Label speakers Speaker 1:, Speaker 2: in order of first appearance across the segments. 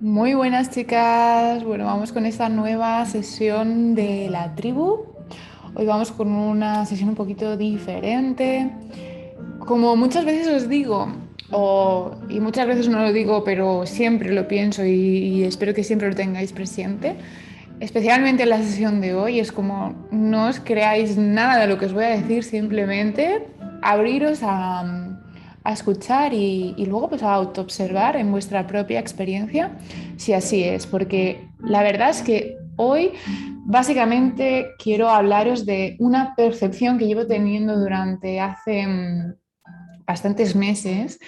Speaker 1: Muy buenas chicas, bueno, vamos con esta nueva sesión de la tribu. Hoy vamos con una sesión un poquito diferente. Como muchas veces os digo, y muchas veces no lo digo, pero siempre lo pienso y espero que siempre lo tengáis presente, especialmente en la sesión de hoy, es como no os creáis nada de lo que os voy a decir, simplemente abriros a escuchar y luego pues a autoobservar en vuestra propia experiencia si así es, porque la verdad es que hoy básicamente quiero hablaros de una percepción que llevo teniendo durante hace bastantes meses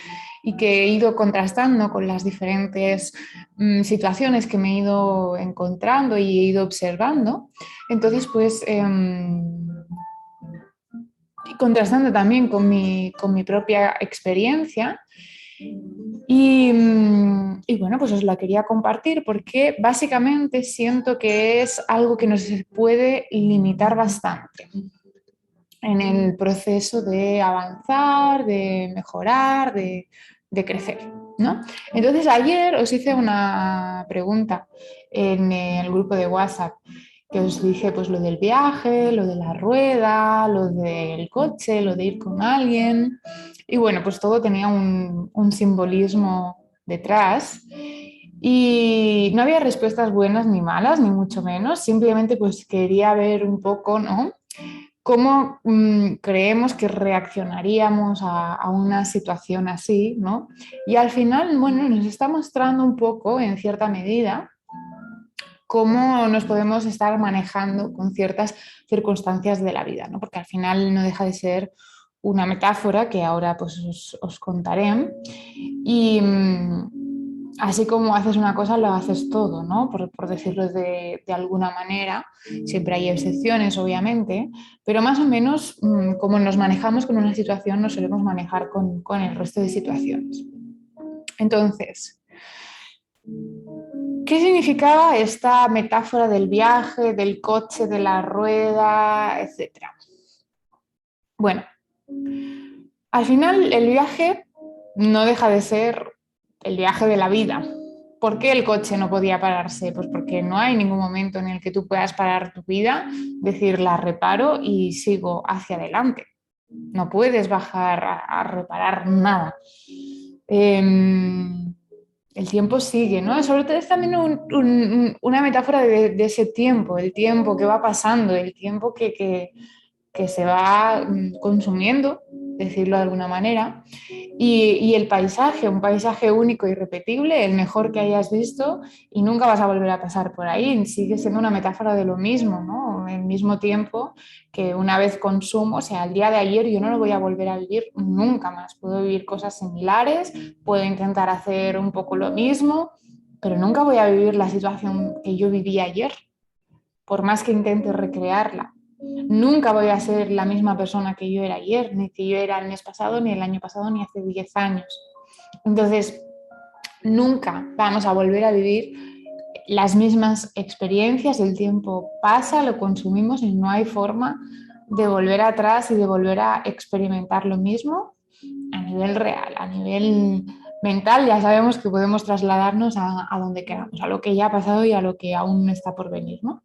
Speaker 1: y que he ido contrastando con las diferentes situaciones que me he ido encontrando y he ido observando. Entonces, pues, contrastando también con mi propia experiencia. Y bueno, pues os la quería compartir porque básicamente siento que es algo que nos puede limitar bastante en el proceso de avanzar, de mejorar, de crecer, ¿no? Entonces ayer os hice una pregunta en el grupo de WhatsApp que os dije pues lo del viaje, lo de la rueda, lo del coche, lo de ir con alguien y bueno, pues todo tenía un simbolismo detrás y no había respuestas buenas ni malas, ni mucho menos, simplemente pues quería ver un poco, ¿no? ¿Cómo creemos que reaccionaríamos a una situación así, ¿no? Y al final, bueno, nos está mostrando un poco, en cierta medida, cómo nos podemos estar manejando con ciertas circunstancias de la vida, ¿no? Porque al final no deja de ser una metáfora que ahora pues os contaré. Y así como haces una cosa, lo haces todo, ¿no? Por decirlo de alguna manera. Siempre hay excepciones, obviamente, pero más o menos como nos manejamos con una situación, nos solemos manejar con el resto de situaciones. Entonces, ¿qué significaba esta metáfora del viaje, del coche, de la rueda, etcétera? Bueno, al final el viaje no deja de ser el viaje de la vida. ¿Por qué el coche no podía pararse? Pues porque no hay ningún momento en el que tú puedas parar tu vida, decir la reparo y sigo hacia adelante. No puedes bajar a reparar nada. El tiempo sigue, ¿no? Sobre todo es también una metáfora de ese tiempo, el tiempo que va pasando, el tiempo que se va consumiendo, decirlo de alguna manera, y el paisaje, un paisaje único y irrepetible, el mejor que hayas visto y nunca vas a volver a pasar por ahí, sigue siendo una metáfora de lo mismo, ¿no? El mismo tiempo que una vez consumo, o sea, el día de ayer yo no lo voy a volver a vivir nunca más, puedo vivir cosas similares, puedo intentar hacer un poco lo mismo, pero nunca voy a vivir la situación que yo viví ayer, por más que intente recrearla. Nunca voy a ser la misma persona que yo era ayer, ni que yo era el mes pasado, ni el año pasado, ni hace 10 años. Entonces, nunca vamos a volver a vivir las mismas experiencias, el tiempo pasa, lo consumimos y no hay forma de volver atrás y de volver a experimentar lo mismo a nivel real, a nivel mental. Ya sabemos que podemos trasladarnos a donde queramos, a lo que ya ha pasado y a lo que aún está por venir, ¿no?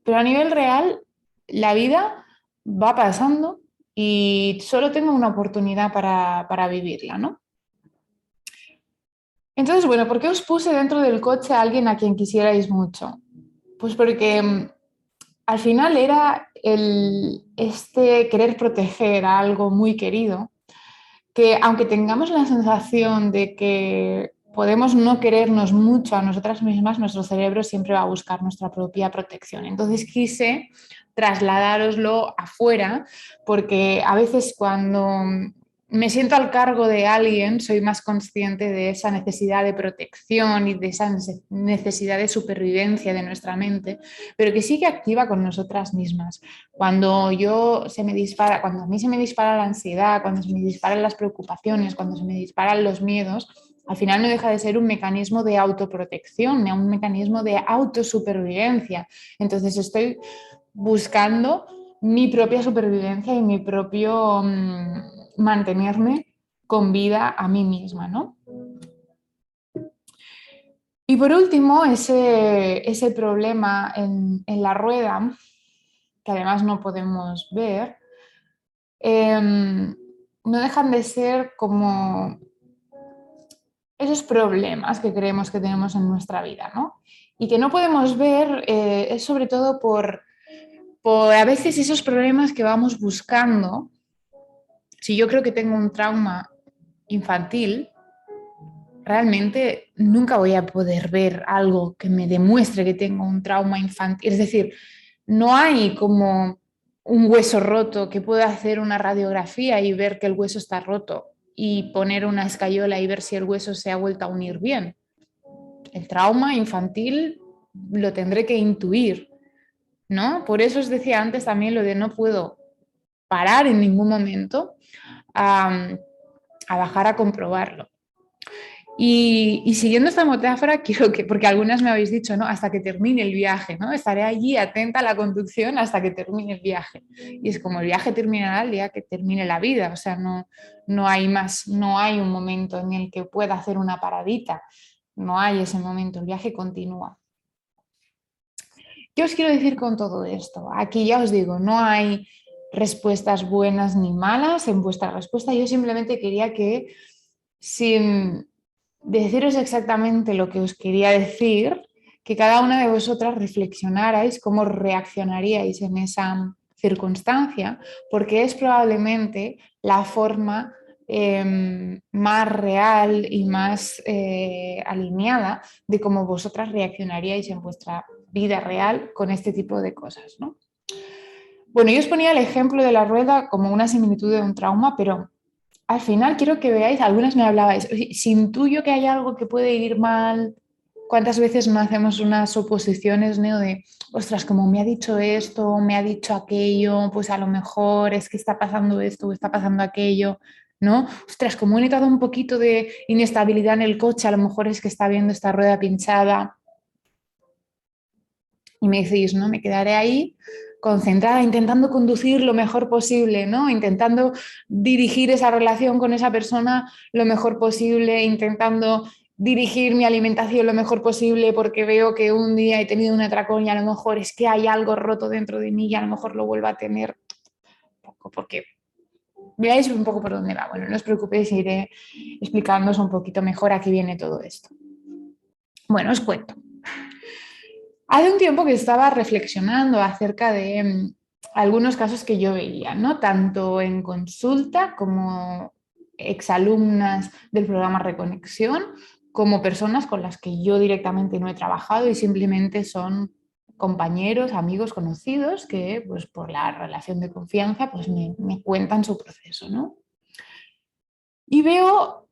Speaker 1: Pero a nivel real, la vida va pasando y solo tengo una oportunidad para vivirla, ¿no? Entonces, bueno, ¿por qué os puse dentro del coche a alguien a quien quisierais mucho? Pues porque al final era este querer proteger a algo muy querido, que aunque tengamos la sensación de que podemos no querernos mucho a nosotras mismas, nuestro cerebro siempre va a buscar nuestra propia protección. Entonces quise trasladároslo afuera, porque a veces cuando me siento al cargo de alguien, soy más consciente de esa necesidad de protección y de esa necesidad de supervivencia de nuestra mente, pero que sigue activa con nosotras mismas. Cuando a mí se me dispara la ansiedad, cuando se me disparan las preocupaciones, cuando se me disparan los miedos, al final no deja de ser un mecanismo de autoprotección, un mecanismo de autosupervivencia. Entonces estoy buscando mi propia supervivencia y mi propio mantenerme con vida a mí misma, ¿no? Y por último, ese problema en la rueda, que además no podemos ver, no dejan de ser como esos problemas que creemos que tenemos en nuestra vida, ¿no? Y que no podemos ver es sobre todo por a veces esos problemas que vamos buscando. Si yo creo que tengo un trauma infantil, realmente nunca voy a poder ver algo que me demuestre que tengo un trauma infantil. Es decir, no hay como un hueso roto que pueda hacer una radiografía y ver que el hueso está roto y poner una escayola y ver si el hueso se ha vuelto a unir bien. El trauma infantil lo tendré que intuir, ¿no? Por eso os decía antes también lo de no puedo parar en ningún momento a, a bajar a comprobarlo. Y siguiendo esta metáfora, quiero que, porque algunas me habéis dicho, ¿no? Hasta que termine el viaje, ¿no? Estaré allí atenta a la conducción hasta que termine el viaje. Y es como el viaje terminará el día que termine la vida, o sea, no hay más, no hay un momento en el que pueda hacer una paradita, no hay ese momento, el viaje continúa. ¿Qué os quiero decir con todo esto? Aquí ya os digo, no hay respuestas buenas ni malas en vuestra respuesta, yo simplemente quería que sin deciros exactamente lo que os quería decir, que cada una de vosotras reflexionarais cómo reaccionaríais en esa circunstancia, porque es probablemente la forma más real y más alineada de cómo vosotras reaccionaríais en vuestra vida real con este tipo de cosas, ¿no? Bueno, yo os ponía el ejemplo de la rueda como una similitud de un trauma, pero al final quiero que veáis, algunas me hablabais, si intuyo que hay algo que puede ir mal, ¿cuántas veces no hacemos unas oposiciones, ¿no? De, ostras, como me ha dicho esto, me ha dicho aquello, pues a lo mejor es que está pasando esto o está pasando aquello, ¿no? Ostras, como he notado un poquito de inestabilidad en el coche, a lo mejor es que está viendo esta rueda pinchada. Y me decís, ¿no? Me quedaré ahí concentrada, intentando conducir lo mejor posible, ¿no? Intentando dirigir esa relación con esa persona lo mejor posible, intentando dirigir mi alimentación lo mejor posible porque veo que un día he tenido un atracón y a lo mejor es que hay algo roto dentro de mí y a lo mejor lo vuelvo a tener poco porque veáis un poco por dónde va. Bueno, no os preocupéis, iré explicándoos un poquito mejor a qué viene todo esto. Bueno, os cuento. Hace un tiempo que estaba reflexionando acerca de algunos casos que yo veía, ¿no? Tanto en consulta como exalumnas del programa Reconexión, como personas con las que yo directamente no he trabajado y simplemente son compañeros, amigos, conocidos que pues por la relación de confianza pues me cuentan su proceso, ¿no? Y veo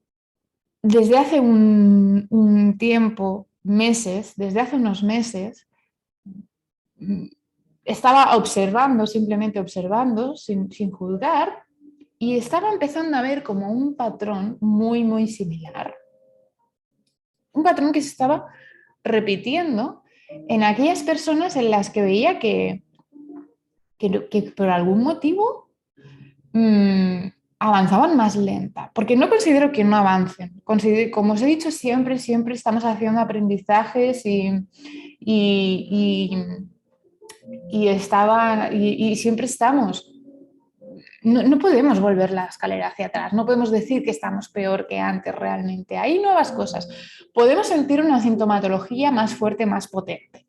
Speaker 1: desde hace un tiempo, meses, desde hace unos meses, estaba observando, simplemente observando, sin juzgar, y estaba empezando a ver como un patrón muy, muy similar. Un patrón que se estaba repitiendo en aquellas personas en las que veía que por algún motivo mmm, avanzaban más lenta. Porque no considero que no avancen. Considero, como os he dicho, siempre estamos haciendo aprendizajes y y siempre estamos. No podemos volver la escalera hacia atrás, no podemos decir que estamos peor que antes realmente. Hay nuevas cosas. Podemos sentir una sintomatología más fuerte, más potente.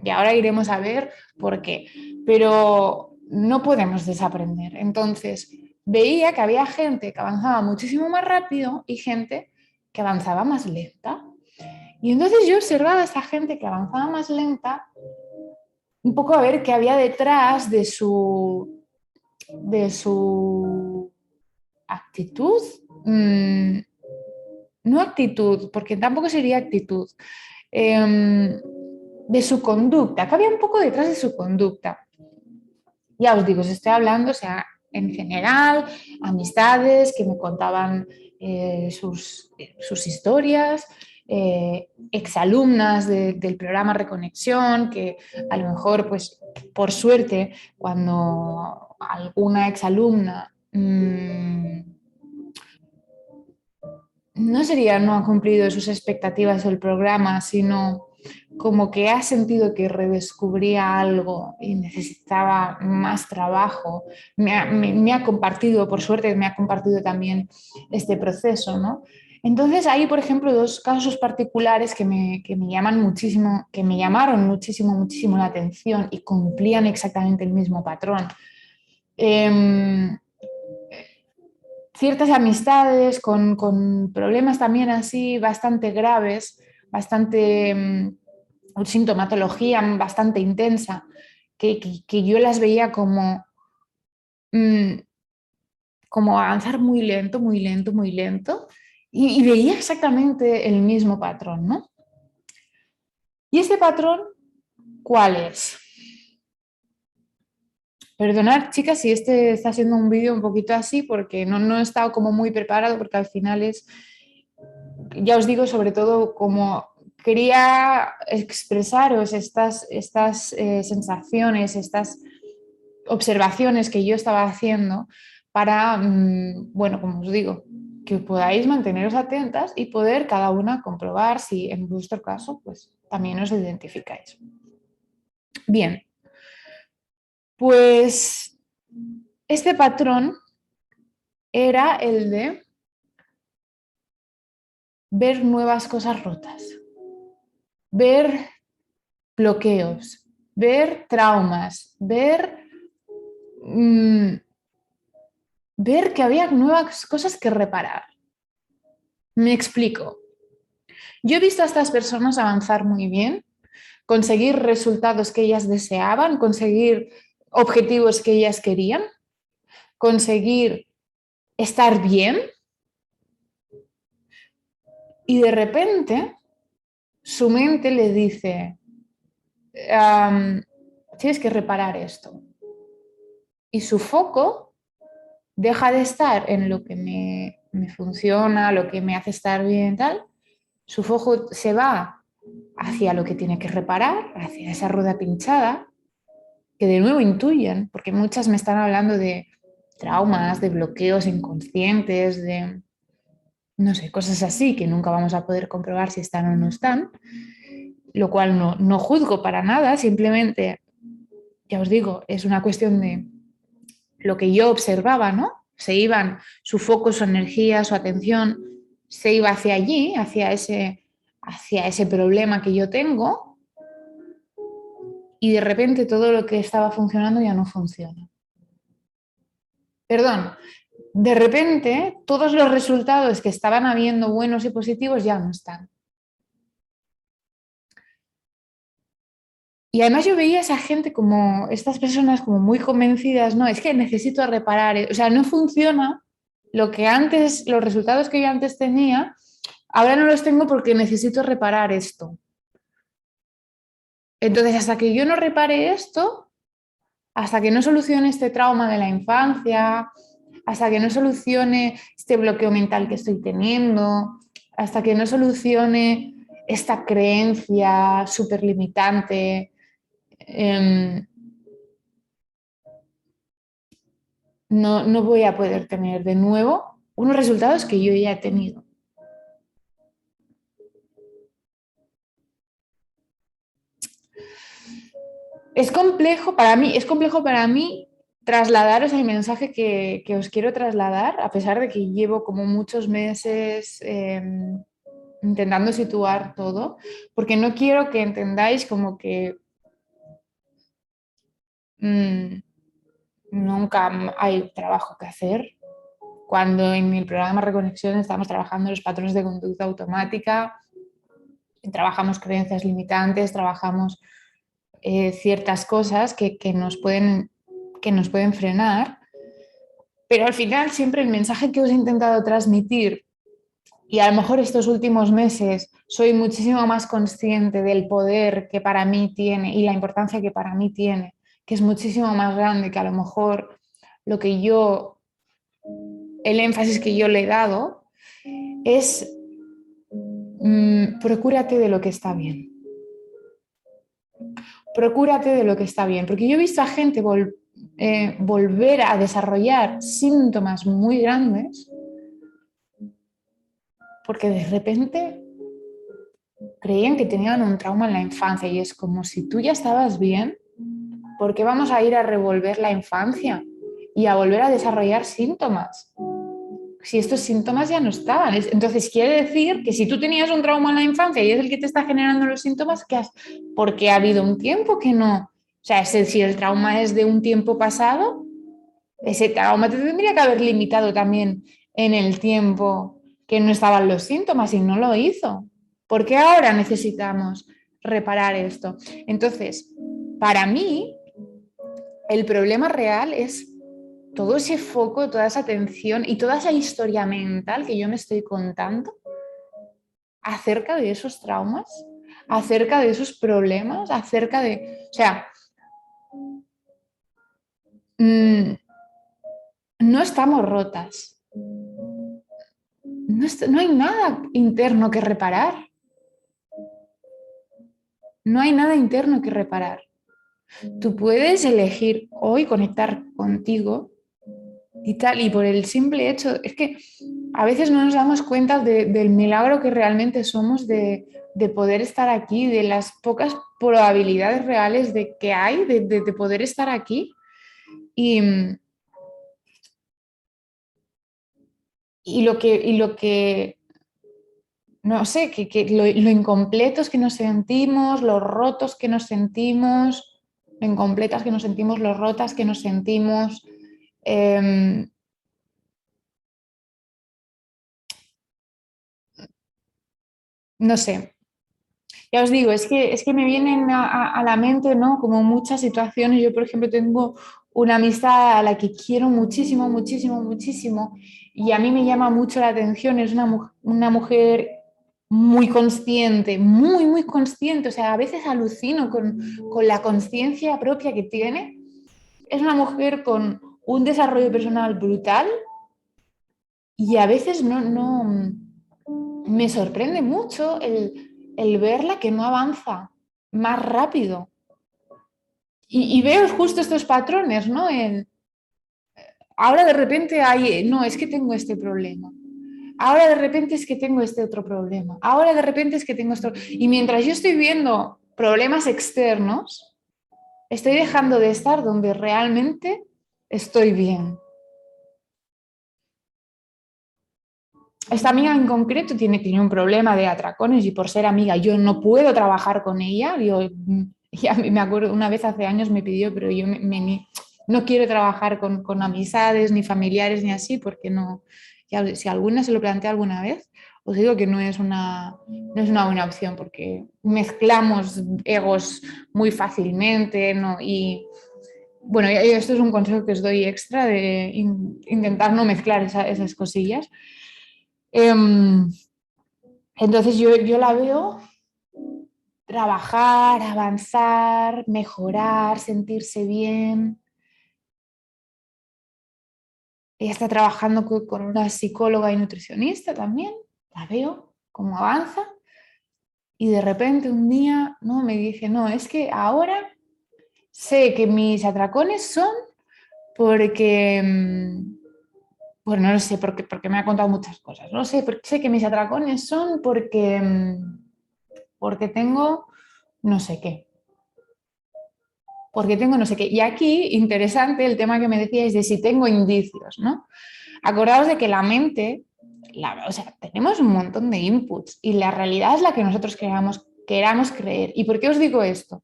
Speaker 1: Y ahora iremos a ver por qué. Pero no podemos desaprender. Entonces, veía que había gente que avanzaba muchísimo más rápido y gente que avanzaba más lenta. Y entonces yo observaba a esa gente que avanzaba más lenta un poco a ver qué había detrás de su actitud, no actitud, porque tampoco sería actitud, de su conducta, que había un poco detrás de su conducta. Ya os digo, os estoy hablando, o sea, en general, amistades que me contaban sus historias, exalumnas del programa Reconexión, que a lo mejor, pues, por suerte, cuando alguna exalumna no sería no ha cumplido sus expectativas el programa, sino como que ha sentido que redescubría algo y necesitaba más trabajo. Me ha compartido, por suerte, me ha compartido también este proceso, ¿no? Entonces hay, por ejemplo, dos casos particulares que me llaman muchísimo, que me llamaron muchísimo, muchísimo la atención y cumplían exactamente el mismo patrón. Eh, Ciertas amistades con problemas también así bastante graves, bastante sintomatología bastante intensa, que yo las veía como, mm, como avanzar muy lento, muy lento, muy lento, y veía exactamente el mismo patrón, ¿no? ¿Y este patrón cuál es? Perdonad, chicas, si este está siendo un vídeo un poquito así, porque no he estado como muy preparado, porque al final es, ya os digo, sobre todo como quería expresaros estas sensaciones, estas observaciones que yo estaba haciendo para, bueno, como os digo, que podáis manteneros atentas y poder cada una comprobar si en vuestro caso pues también os identificáis. Bien, pues este patrón era el de ver nuevas cosas rotas, ver bloqueos, ver traumas, mm, ver que había nuevas cosas que reparar. Me explico. Yo he visto a estas personas avanzar muy bien, conseguir resultados que ellas deseaban, conseguir objetivos que ellas querían, conseguir estar bien y de repente su mente le dice, tienes que reparar esto. Y su foco deja de estar en lo que me funciona, lo que me hace estar bien, tal. Su foco se va hacia lo que tiene que reparar, hacia esa rueda pinchada, que de nuevo intuyen, porque muchas me están hablando de traumas, de bloqueos inconscientes, de, no sé, cosas así que nunca vamos a poder comprobar si están o no están, lo cual no juzgo para nada, simplemente, ya os digo, es una cuestión de lo que yo observaba, ¿no? Se iban, su foco, su energía, su atención, se iba hacia allí, hacia ese problema que yo tengo, y de repente todo lo que estaba funcionando ya no funciona. Perdón, de repente todos los resultados que estaban habiendo buenos y positivos ya no están. Y además yo veía a esa gente como, estas personas como muy convencidas, no, es que necesito reparar, o sea, no funciona lo que antes, los resultados que yo antes tenía, ahora no los tengo porque necesito reparar esto. Entonces, hasta que yo no repare esto, hasta que no solucione este trauma de la infancia, hasta que no solucione este bloqueo mental que estoy teniendo, hasta que no solucione esta creencia súper limitante, no voy a poder tener de nuevo unos resultados que yo ya he tenido. Es complejo para mí trasladaros el mensaje que os quiero trasladar, a pesar de que llevo como muchos meses intentando situar todo, porque no quiero que entendáis como que mmm, nunca hay trabajo que hacer. Cuando en el programa Reconexión estamos trabajando los patrones de conducta automática, trabajamos creencias limitantes, trabajamos ciertas cosas que nos pueden frenar, pero al final siempre el mensaje que os he intentado transmitir, y a lo mejor estos últimos meses soy muchísimo más consciente del poder que para mí tiene y la importancia que para mí tiene, que es muchísimo más grande que a lo mejor lo que yo, el énfasis que yo le he dado, es procúrate de lo que está bien. Procúrate de lo que está bien, porque yo he visto a gente volver a desarrollar síntomas muy grandes porque de repente creían que tenían un trauma en la infancia y es como si tú ya estabas bien, ¿por qué vamos a ir a revolver la infancia y a volver a desarrollar síntomas? Si estos síntomas ya no estaban. Entonces quiere decir que si tú tenías un trauma en la infancia y es el que te está generando los síntomas, porque ha habido un tiempo que no. O sea, si el trauma es de un tiempo pasado, ese trauma te tendría que haber limitado también en el tiempo que no estaban los síntomas y no lo hizo. ¿Por qué ahora necesitamos reparar esto? Entonces, para mí, el problema real es todo ese foco, toda esa atención y toda esa historia mental que yo me estoy contando acerca de esos traumas, acerca de esos problemas, acerca de... O sea, no estamos rotas. No hay nada interno que reparar. No hay nada interno que reparar. Tú puedes elegir hoy conectar contigo y tal, y por el simple hecho, es que a veces no nos damos cuenta del milagro que realmente somos de poder estar aquí, de las pocas probabilidades reales de que hay de poder estar aquí y, y lo que no sé, lo incompletos que nos sentimos, los rotos que nos sentimos, lo incompletas que nos sentimos, los rotas que nos sentimos. Eh, no sé, ya os digo, es que me vienen a la mente, ¿no? Como muchas situaciones. Yo, por ejemplo, tengo una amistad a la que quiero muchísimo, muchísimo, muchísimo, y a mí me llama mucho la atención. Es una mujer muy consciente, muy, muy consciente. O sea, a veces alucino con la conciencia propia que tiene. Es una mujer con un desarrollo personal brutal y a veces no me sorprende mucho el verla que no avanza más rápido. Y veo justo estos patrones, ¿no? Ahora de repente hay, no, es que tengo este problema. Ahora de repente es que tengo este otro problema. Ahora de repente es que tengo esto. Y mientras yo estoy viendo problemas externos, estoy dejando de estar donde realmente estoy bien. Esta amiga en concreto tiene un problema de atracones y por ser amiga yo no puedo trabajar con ella. Ya me acuerdo, una vez hace años me pidió, pero yo no quiero trabajar con amistades, ni familiares, ni así, porque no, ya, si alguna se lo plantea alguna vez, os digo que no es una buena opción, porque mezclamos egos muy fácilmente, ¿no? Y bueno, esto es un consejo que os doy extra de intentar no mezclar esas cosillas. Em, entonces yo la veo trabajar, avanzar, mejorar, sentirse bien. Ella está trabajando con una psicóloga y nutricionista también. La veo cómo avanza y de repente un día no me dice, no, es que ahora sé que mis atracones son porque, bueno, no lo sé, porque me ha contado muchas cosas. No sé, sé que mis atracones son porque tengo no sé qué. Porque tengo no sé qué. Y aquí, interesante el tema que me decíais de si tengo indicios, ¿no? Acordaos de que la mente, o sea, tenemos un montón de inputs y la realidad es la que nosotros queramos creer. ¿Y por qué os digo esto?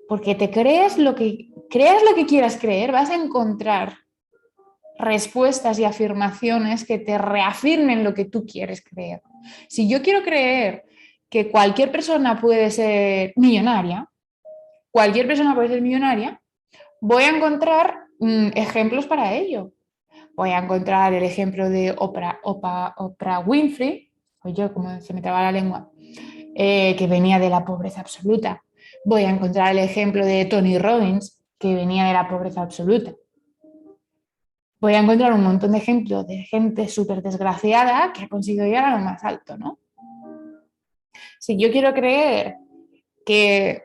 Speaker 1: Porque creas lo que quieras creer, vas a encontrar respuestas y afirmaciones que te reafirmen lo que tú quieres creer. Si yo quiero creer que cualquier persona puede ser millonaria, voy a encontrar ejemplos para ello. Voy a encontrar el ejemplo de Oprah Winfrey, o yo como se me traba la lengua, que venía de la pobreza absoluta. Voy a encontrar el ejemplo de Tony Robbins, que venía de la pobreza absoluta. Voy a encontrar un montón de ejemplos de gente súper desgraciada que ha conseguido llegar a lo más alto, ¿no? Si yo quiero creer que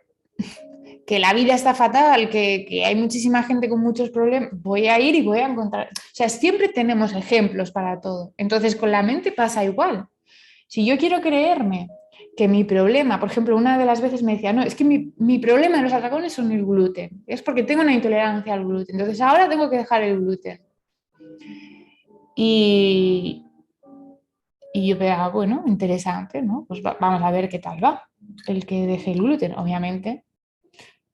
Speaker 1: la vida está fatal, que hay muchísima gente con muchos problemas, voy a ir y voy a encontrar. O sea, siempre tenemos ejemplos para todo. Entonces, con la mente pasa igual. Si yo quiero creerme que mi problema, por ejemplo, una de las veces me decía, no, es que mi problema en los atracones son el gluten, es porque tengo una intolerancia al gluten, entonces ahora tengo que dejar el gluten. Y, y yo pensaba, bueno, interesante, ¿no? Pues vamos a ver qué tal va el que deje el gluten, obviamente.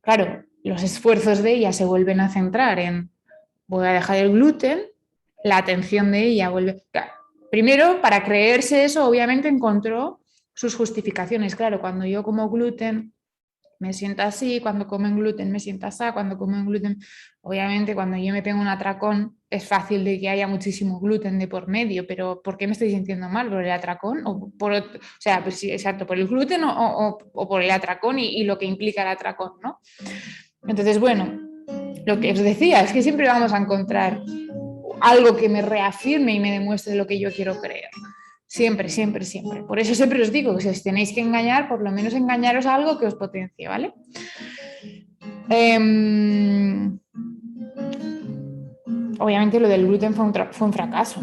Speaker 1: Claro, los esfuerzos de ella se vuelven a centrar en voy a dejar el gluten, la atención de ella vuelve. Claro, primero, para creerse eso, obviamente encontró sus justificaciones. Claro, cuando yo como gluten me siento así, cuando comen gluten me siento así, cuando comen gluten, obviamente cuando yo me pego un atracón es fácil de que haya muchísimo gluten de por medio, pero ¿por qué me estoy sintiendo mal? ¿Por el atracón? O sea, pues sí, exacto, por el gluten o por el atracón y lo que implica el atracón, ¿no? Entonces, bueno, lo que os decía es que siempre vamos a encontrar algo que me reafirme y me demuestre lo que yo quiero creer. Siempre, siempre, siempre. Por eso siempre os digo que si os tenéis que engañar, por lo menos engañaros a algo que os potencie, ¿vale? Obviamente lo del gluten fue un fracaso.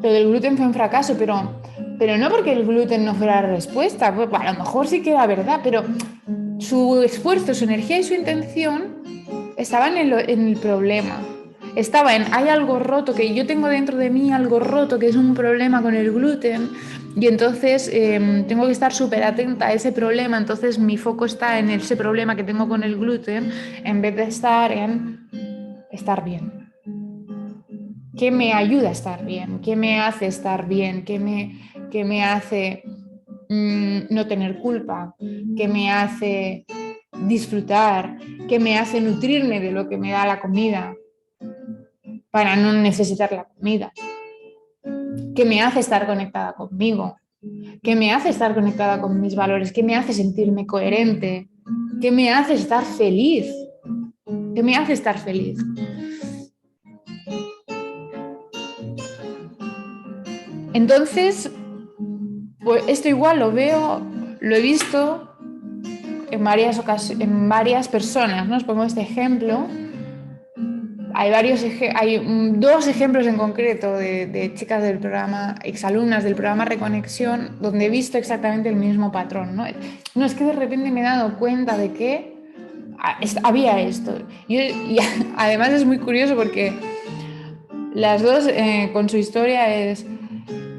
Speaker 1: Lo del gluten fue un fracaso, pero no porque el gluten no fuera la respuesta. Pues, a lo mejor sí que era verdad, pero su esfuerzo, su energía y su intención estaban en el problema. Estaba en, hay algo roto, que yo tengo dentro de mí algo roto, que es un problema con el gluten, y entonces tengo que estar súper atenta a ese problema, entonces mi foco está en ese problema que tengo con el gluten, en vez de estar en estar bien. ¿Qué me ayuda a estar bien? ¿Qué me hace estar bien? ¿Qué me hace no tener culpa? ¿Qué me hace disfrutar? ¿Qué me hace nutrirme de lo que me da la comida para no necesitar la comida? ¿Qué me hace estar conectada conmigo? ¿Qué me hace estar conectada con mis valores? ¿Qué me hace sentirme coherente? ¿Qué me hace estar feliz? ¿Qué me hace estar feliz? Entonces, pues esto igual lo veo, lo he visto en varias personas, ¿no? Os pongo este ejemplo. Hay dos ejemplos en concreto de chicas del programa, exalumnas del programa Reconexión, donde he visto exactamente el mismo patrón, ¿no? No, es que de repente me he dado cuenta de que había esto. Y además es muy curioso porque las dos con su historia es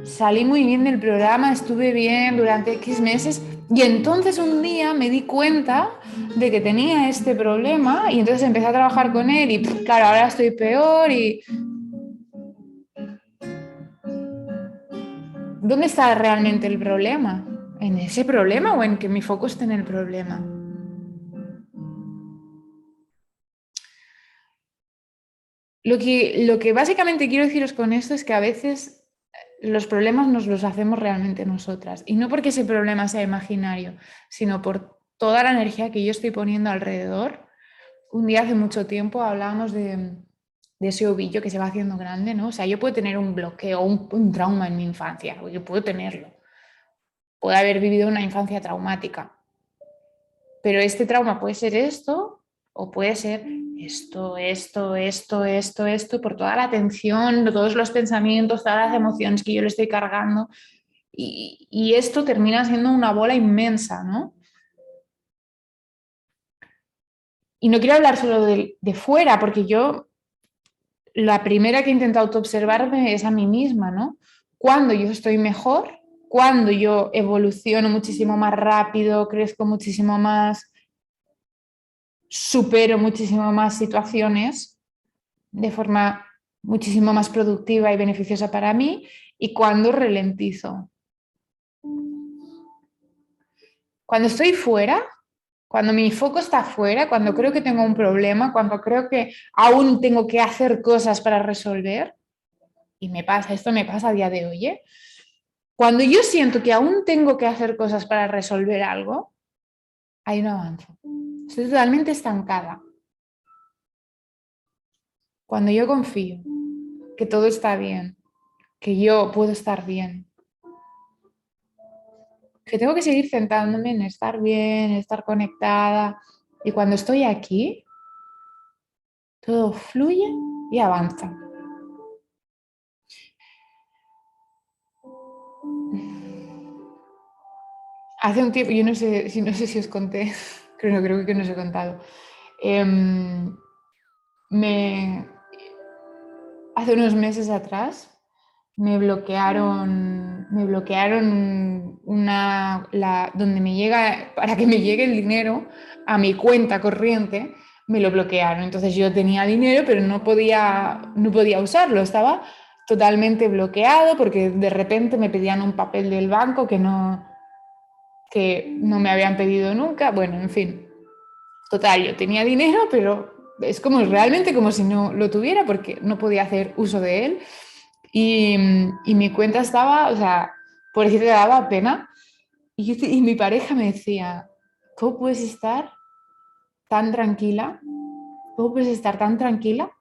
Speaker 1: salí muy bien del programa, estuve bien durante X meses y entonces un día me di cuenta de que tenía este problema y entonces empecé a trabajar con él y claro, ahora estoy peor y ¿dónde está realmente el problema? ¿En ese problema o en que mi foco esté en el problema? Lo que básicamente quiero deciros con esto es que a veces los problemas nos los hacemos realmente nosotras. Y no porque ese problema sea imaginario, sino por toda la energía que yo estoy poniendo alrededor. Un día hace mucho tiempo hablábamos de ese ovillo que se va haciendo grande, ¿no? O sea, yo puedo tener un bloqueo, un trauma en mi infancia, yo puedo tenerlo. Puedo haber vivido una infancia traumática. Pero este trauma puede ser esto o puede ser esto, por toda la atención, todos los pensamientos, todas las emociones que yo le estoy cargando. Y esto termina siendo una bola inmensa, ¿no? Y no quiero hablar solo de fuera, porque yo la primera que intento autoobservarme es a mí misma, ¿no? Cuando yo estoy mejor, cuando yo evoluciono muchísimo más rápido, crezco muchísimo más, supero muchísimo más situaciones de forma muchísimo más productiva y beneficiosa para mí, y cuando ralentizo. Cuando estoy fuera, cuando mi foco está fuera, cuando creo que tengo un problema, cuando creo que aún tengo que hacer cosas para resolver, y esto me pasa a día de hoy, ¿eh? Cuando yo siento que aún tengo que hacer cosas para resolver algo, ahí no avanzo. Estoy totalmente estancada. Cuando yo confío que todo está bien, que yo puedo estar bien, que tengo que seguir centrándome en estar bien, en estar conectada, y cuando estoy aquí, todo fluye y avanza. Hace un tiempo, yo no sé si os conté, creo que no os he contado. Em, me, Hace unos meses atrás me bloquearon donde me llega, para que me llegue el dinero a mi cuenta corriente, me lo bloquearon. Entonces yo tenía dinero, pero no podía usarlo, estaba totalmente bloqueado porque de repente me pedían un papel del banco que no me habían pedido nunca. Bueno, en fin, total, yo tenía dinero, pero es como realmente como si no lo tuviera porque no podía hacer uso de él. Y, y mi cuenta estaba, o sea, por decirte, daba pena. Y mi pareja me decía, ¿cómo puedes estar tan tranquila? ¿Cómo puedes estar tan tranquila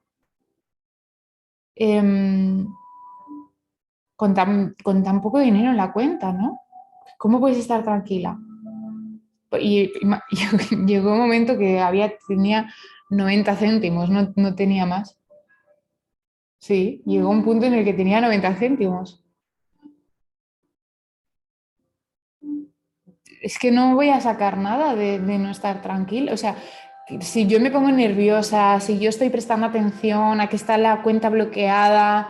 Speaker 1: em, con tan poco dinero en la cuenta, ¿no? ¿Cómo puedes estar tranquila? Y llegó un momento que tenía 90 céntimos, no tenía más. Sí, llegó un punto en el que tenía 90 céntimos. Es que no voy a sacar nada de no estar tranquila. O sea, si yo me pongo nerviosa, si yo estoy prestando atención a que está la cuenta bloqueada,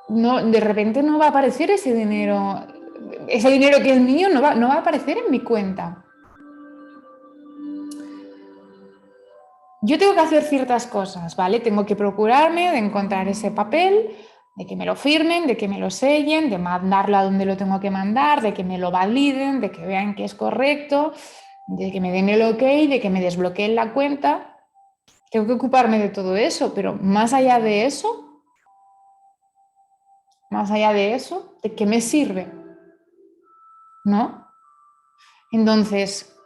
Speaker 1: no, de repente no va a aparecer ese dinero. Ese dinero que es mío no va a aparecer en mi cuenta. Yo tengo que hacer ciertas cosas, ¿vale? Tengo que procurarme de encontrar ese papel, de que me lo firmen, de que me lo sellen, de mandarlo a donde lo tengo que mandar, de que me lo validen, de que vean que es correcto, de que me den el ok, de que me desbloqueen la cuenta. Tengo que ocuparme de todo eso, pero más allá de eso, ¿de qué me sirve? ¿No? Entonces,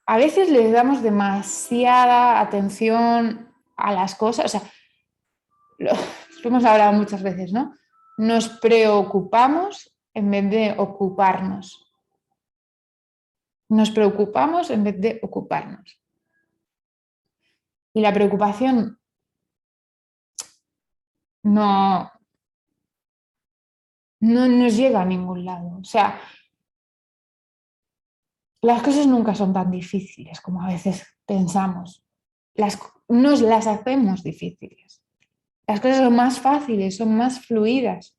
Speaker 1: a veces le damos demasiada atención a las cosas, o sea, lo, lo hemos hablado muchas veces, ¿no? Nos preocupamos en vez de ocuparnos. Nos preocupamos en vez de ocuparnos. Y la preocupación no, no nos llega a ningún lado. O sea, las cosas nunca son tan difíciles como a veces pensamos. Nos las hacemos difíciles. Las cosas son más fáciles, son más fluidas.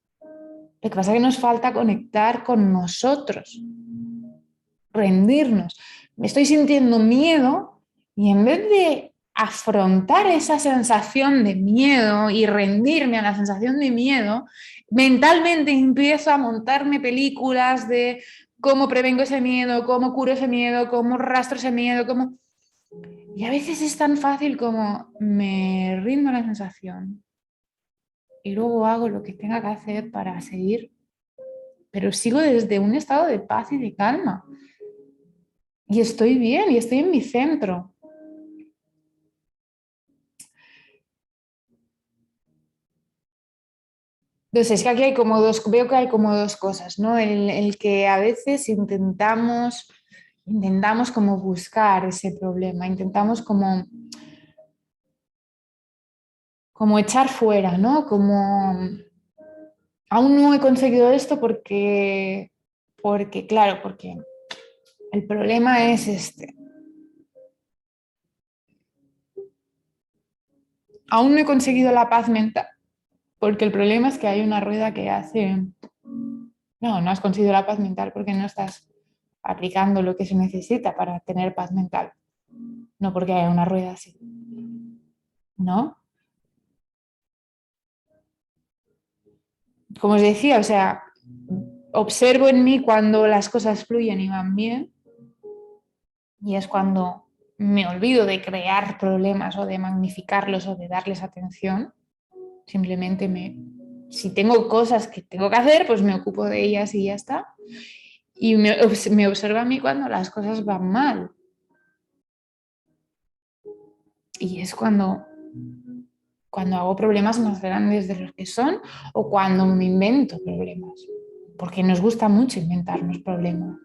Speaker 1: Lo que pasa es que nos falta conectar con nosotros, rendirnos. Me estoy sintiendo miedo y en vez de afrontar esa sensación de miedo y rendirme a la sensación de miedo, mentalmente empiezo a montarme películas de cómo prevengo ese miedo, cómo curo ese miedo, cómo rastro ese miedo, cómo... Y a veces es tan fácil como me rindo a la sensación y luego hago lo que tenga que hacer para seguir, pero sigo desde un estado de paz y de calma. Y estoy bien, y estoy en mi centro. Entonces, es que aquí veo que hay como dos cosas, ¿no? El que a veces intentamos como buscar ese problema, intentamos como echar fuera, ¿no? Como aún no he conseguido esto porque el problema es este. Aún no he conseguido la paz mental porque el problema es que hay una rueda que hace... No, no has conseguido la paz mental porque no estás aplicando lo que se necesita para tener paz mental. No porque haya una rueda así, ¿no? Como os decía, o sea, observo en mí cuando las cosas fluyen y van bien y es cuando me olvido de crear problemas o de magnificarlos o de darles atención. Simplemente si tengo cosas que tengo que hacer, pues me ocupo de ellas y ya está. Y me observo a mí cuando las cosas van mal. Y es cuando hago problemas más grandes de los que son o cuando me invento problemas, porque nos gusta mucho inventarnos problemas.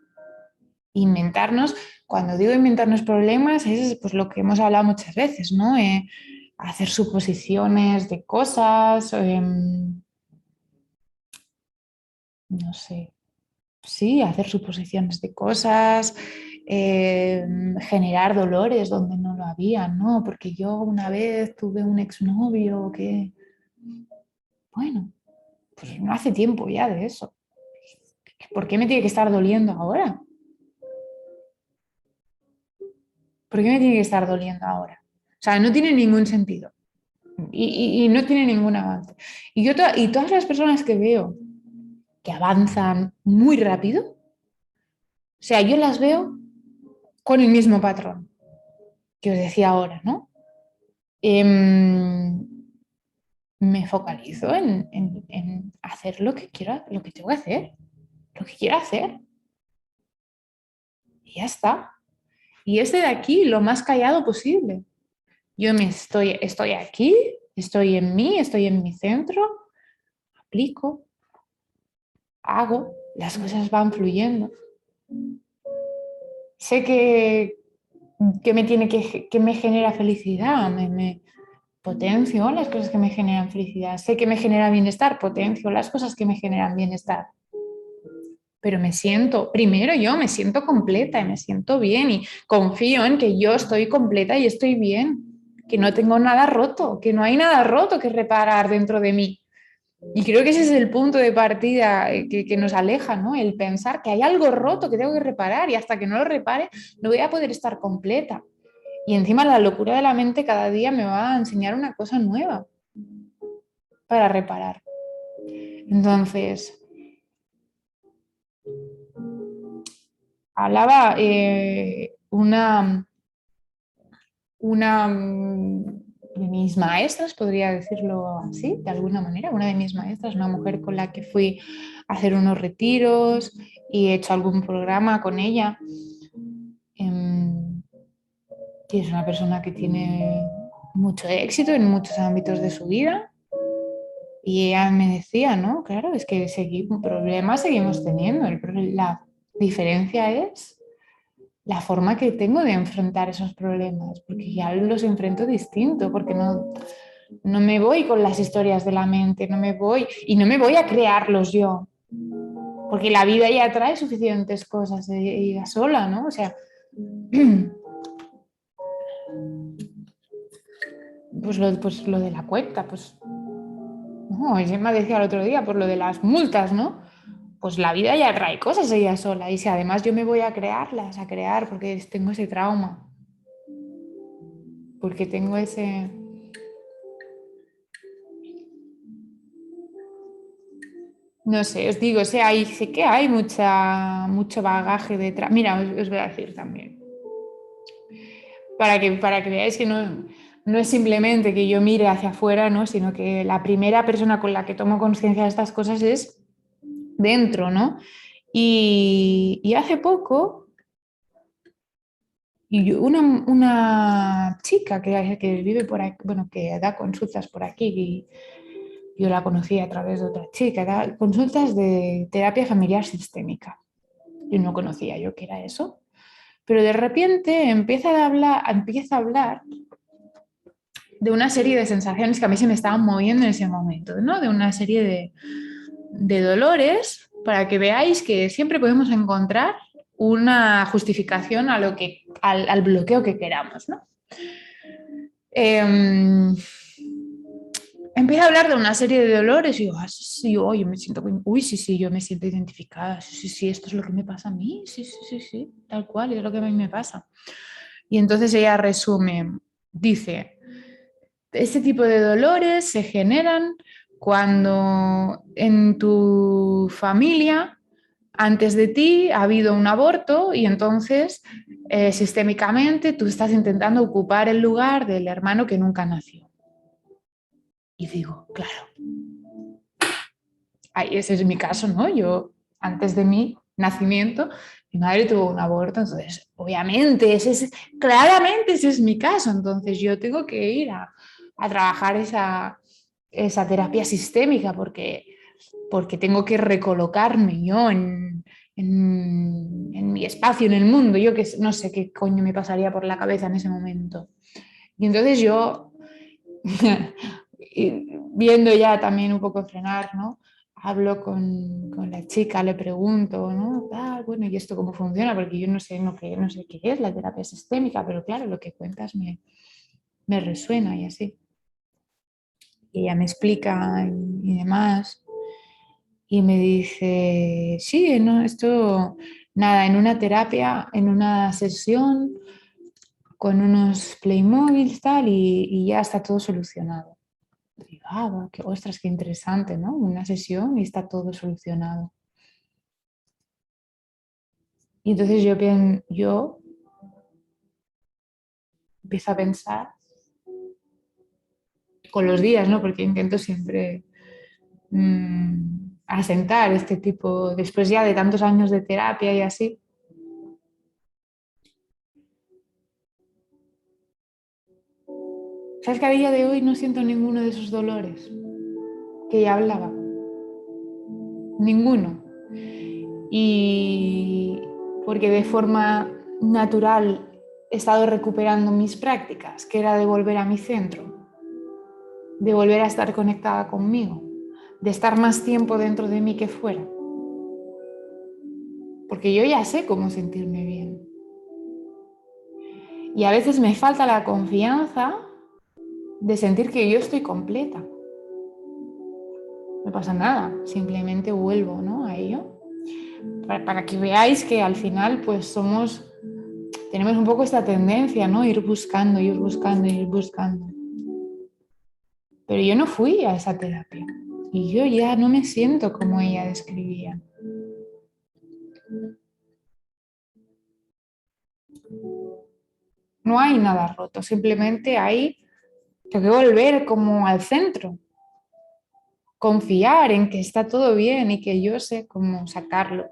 Speaker 1: Inventarnos, cuando digo inventarnos problemas, es pues lo que hemos hablado muchas veces, ¿no? Hacer suposiciones de cosas, no sé, sí, hacer suposiciones de cosas, generar dolores donde no lo había, ¿no? Porque yo una vez tuve un exnovio que, bueno, pues no hace tiempo ya de eso. ¿Por qué me tiene que estar doliendo ahora? ¿Por qué me tiene que estar doliendo ahora? O sea, no tiene ningún sentido y no tiene ningún avance. Y todas las personas que veo que avanzan muy rápido, o sea, yo las veo con el mismo patrón que os decía ahora, ¿no? Em, Me focalizo en hacer lo que quiero, lo que tengo que hacer, lo que quiero hacer, y ya está. Y este de aquí, lo más callado posible. Estoy aquí, estoy en mi centro, aplico, hago, las cosas van fluyendo. Sé que me tiene que me genera felicidad, me potencio las cosas que me generan felicidad. Sé que me genera bienestar, potencio las cosas que me generan bienestar. Pero me siento, primero yo me siento completa y me siento bien y confío en que yo estoy completa y estoy bien, que no tengo nada roto, que no hay nada roto que reparar dentro de mí. Y creo que ese es el punto de partida que nos aleja, ¿no? El pensar que hay algo roto que tengo que reparar y hasta que no lo repare no voy a poder estar completa. Y encima la locura de la mente cada día me va a enseñar una cosa nueva para reparar. Entonces, hablaba una de mis maestras, podría decirlo así, de alguna manera, una de mis maestras, una mujer con la que fui a hacer unos retiros y he hecho algún programa con ella. Y es una persona que tiene mucho éxito en muchos ámbitos de su vida. Y ella me decía, ¿no? Claro, es que problemas seguimos teniendo. La diferencia es la forma que tengo de enfrentar esos problemas, porque ya los enfrento distinto, porque no me voy con las historias de la mente, no me voy a crearlos yo, porque la vida ya trae suficientes cosas ella sola, ¿no? O sea, pues lo de la cuenta, pues, no, ella me decía el otro día, por lo de las multas, ¿no? Pues la vida ya trae cosas ella sola, y si además yo me voy a crearlas, a crear, porque tengo ese trauma, porque tengo ese... No sé, os digo, sé que hay mucho bagaje detrás. Mira, os voy a decir también, para que veáis que no es simplemente que yo mire hacia afuera, ¿no? Sino que la primera persona con la que tomo conciencia de estas cosas es dentro, ¿no? Y hace poco, una chica que vive por aquí, bueno, que da consultas por aquí, y yo la conocí a través de otra chica, da consultas de terapia familiar sistémica. Yo no conocía yo qué era eso, pero de repente empieza a hablar de una serie de sensaciones que a mí se me estaban moviendo en ese momento, ¿no? De una serie de dolores, para que veáis que siempre podemos encontrar una justificación al bloqueo que queramos, ¿no? Eh, Empieza a hablar de una serie de dolores y yo, sí, sí, oh, yo me siento, uy, sí, sí, yo me siento identificada, sí, sí, sí, esto es lo que me pasa a mí, sí, sí, sí, sí, tal cual, es lo que a mí me pasa. Y entonces ella resume, dice, este tipo de dolores se generan cuando en tu familia, antes de ti, ha habido un aborto y entonces sistémicamente tú estás intentando ocupar el lugar del hermano que nunca nació. Y digo, claro, ese es mi caso, ¿no? Yo, antes de mi nacimiento, mi madre tuvo un aborto, entonces, obviamente, claramente ese es mi caso, entonces yo tengo que ir a trabajar esa terapia sistémica porque tengo que recolocarme yo en mi espacio, en el mundo, yo que no sé qué coño me pasaría por la cabeza en ese momento. Y entonces yo, viendo ya también un poco frenar, ¿no? hablo con la chica, le pregunto, ¿no? Ah, bueno, ¿y esto cómo funciona? Porque yo no sé, no sé qué es la terapia sistémica, pero claro, lo que cuentas me resuena y así. Y ella me explica y demás. Y me dice, sí, no, esto, nada, en una terapia, en una sesión, con unos Playmobil tal, y ya está todo solucionado. Y digo, qué, ostras, qué interesante, ¿no? Una sesión y está todo solucionado. Y entonces yo empiezo a pensar con los días, ¿no? Porque intento siempre asentar este tipo, después ya de tantos años de terapia y así. ¿Sabes que a día de hoy no siento ninguno de esos dolores que ella hablaba? Ninguno. Y porque de forma natural he estado recuperando mis prácticas, que era de volver a mi centro, de volver a estar conectada conmigo, de estar más tiempo dentro de mí que fuera. Porque yo ya sé cómo sentirme bien. Y a veces me falta la confianza de sentir que yo estoy completa. No pasa nada, simplemente vuelvo, ¿no? A ello. Para que veáis que al final pues tenemos un poco esta tendencia, ¿no? Ir buscando, ir buscando, ir buscando. Pero yo no fui a esa terapia y yo ya no me siento como ella describía. No hay nada roto, simplemente tengo que volver como al centro, confiar en que está todo bien y que yo sé cómo sacarlo.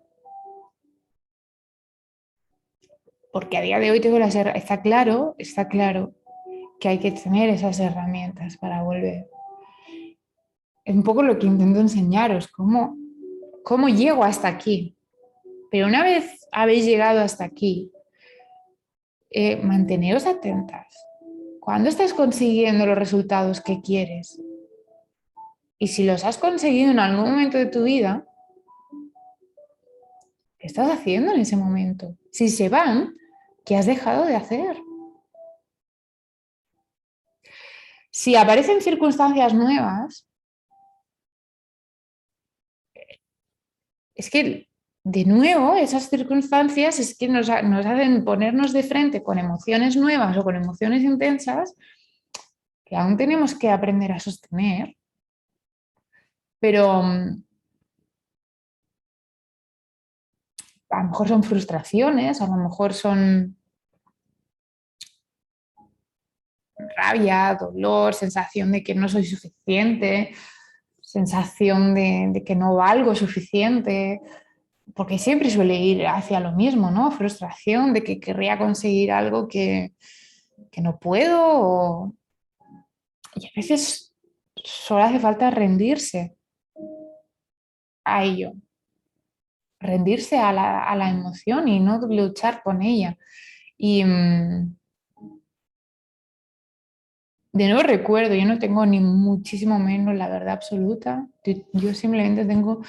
Speaker 1: Porque a día de hoy está claro que hay que tener esas herramientas para volver. Es un poco lo que intento enseñaros, cómo llego hasta aquí. Pero una vez habéis llegado hasta aquí, manteneos atentas. ¿Cuándo estás consiguiendo los resultados que quieres? Y si los has conseguido en algún momento de tu vida, ¿qué estás haciendo en ese momento? Si se van, ¿qué has dejado de hacer? Si aparecen circunstancias nuevas, es que de nuevo esas circunstancias es que nos hacen ponernos de frente con emociones nuevas o con emociones intensas que aún tenemos que aprender a sostener, pero a lo mejor son frustraciones, a lo mejor son rabia, dolor, sensación de que no soy suficiente, sensación de que no valgo suficiente, porque siempre suele ir hacia lo mismo, ¿no? Frustración de que querría conseguir algo que no puedo y a veces solo hace falta rendirse a ello, rendirse a la emoción y no luchar con ella. Y de nuevo recuerdo, yo no tengo ni muchísimo menos la verdad absoluta, yo simplemente tengo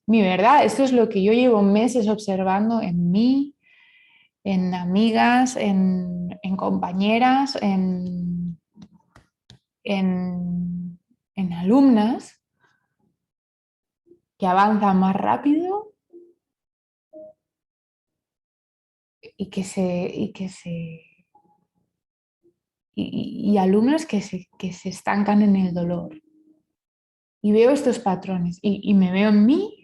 Speaker 1: mi verdad. Esto es lo que yo llevo meses observando en mí, en amigas, en compañeras, en alumnas que avanzan más rápido y y alumnas que se estancan en el dolor. Y veo estos patrones y me veo en mí.